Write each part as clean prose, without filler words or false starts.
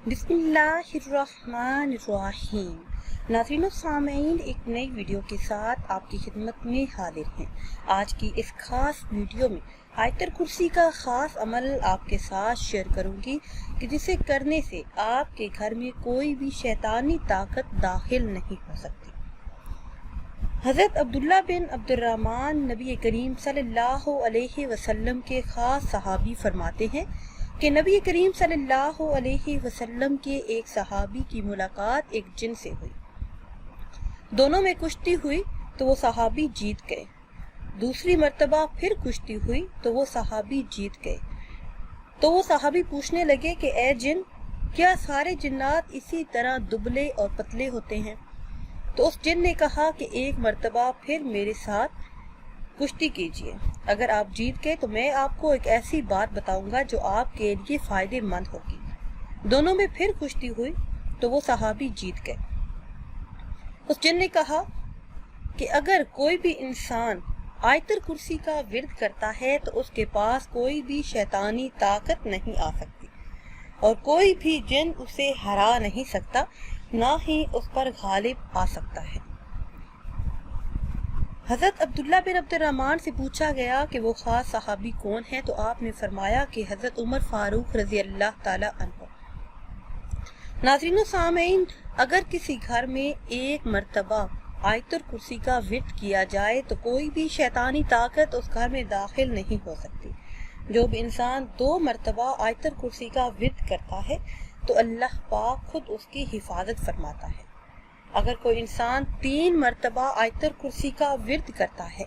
बिस्मिल्लाहिर्रहमानिर्रहीम। नाज़रीन और सामईन, एक नई वीडियो के साथ आपकी खिदमत में हाजिर हैं। आज की इस खास वीडियो में आयतल कुर्सी का खास अमल आपके साथ शेयर करूंगी कि जिसे करने से आपके घर में कोई भी शैतानी ताकत दाखिल नहीं हो सकती। हज़रत अब्दुल्ला बिन अब्दुर्रहमान नबी करीम सल्लल्लाहु अलैहि वसल्लम के खास सहाबी फरमाते हैं कि नबी करीम सल्लल्लाहु अलैहि वसल्लम के एक सहाबी की मुलाकात एक जिन से हुई। दोनों में कुश्ती हुई तो वो सहाबी जीत गए। दूसरी मर्तबा फिर कुश्ती हुई तो वो सहाबी जीत गए। तो वो सहाबी पूछने लगे कि ए जिन, क्या सारे जिन्नात इसी तरह दुबले और पतले होते हैं? तो उस जिन ने कहा कि एक मर्तबा फिर मेरे साथ कुश्ती कीजिए। अगर आप जीत गए तो मैं आपको एक ऐसी बात बताऊंगा जो आपके लिए फायदेमंद होगी। दोनों में फिर कुश्ती हुई तो वो सहाबी जीत गए। उस जिन ने कहा कि अगर कोई भी इंसान आयतल कुर्सी का विर्द करता है तो उसके पास कोई भी शैतानी ताकत नहीं आ सकती और कोई भी जिन उसे हरा नहीं सकता, ना ही उस पर गालिब आ सकता है। हज़रत अब्दुल्ला बिन अब्दुर्रहमान से पूछा गया कि वो खास सहाबी कौन है, तो आपने फरमाया कि हज़रत उमर फारूक रज़ी अल्लाह ताला अन्हु। नाज़रीन सामईन, अगर किसी घर में एक मर्तबा आयतल कुर्सी का विर्द किया जाए तो कोई भी शैतानी ताकत उस घर में दाखिल नहीं हो सकती। जो भी इंसान 2 मर्तबा आयतल कुर्सी का विर्द करता है तो अल्लाह पाक खुद उसकी हिफाजत फरमाता है। अगर कोई इंसान 3 मर्तबा आयतल कुर्सी का विर्द करता है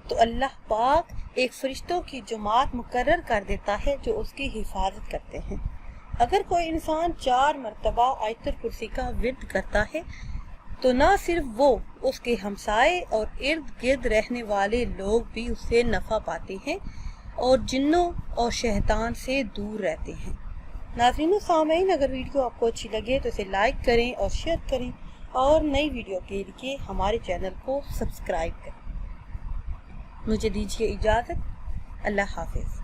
तो अल्लाह पाक एक फरिश्तों की जमात मुकर्रर कर देता है जो उसकी हिफाजत करते हैं। अगर कोई इंसान 4 मर्तबा आयतल कुर्सी का विर्द करता है तो ना सिर्फ वो, उसके हमसाए और इर्द गिर्द रहने वाले लोग भी उससे नफा पाते हैं और जिन्नों और शैतान से दूर रहते हैं। नाज़रीन सामईन, अगर वीडियो आपको अच्छी लगे तो इसे लाइक करें और शेयर करें और नई वीडियो के लिए हमारे चैनल को सब्सक्राइब करें। मुझे दीजिए इजाज़त। अल्लाह हाफिज़।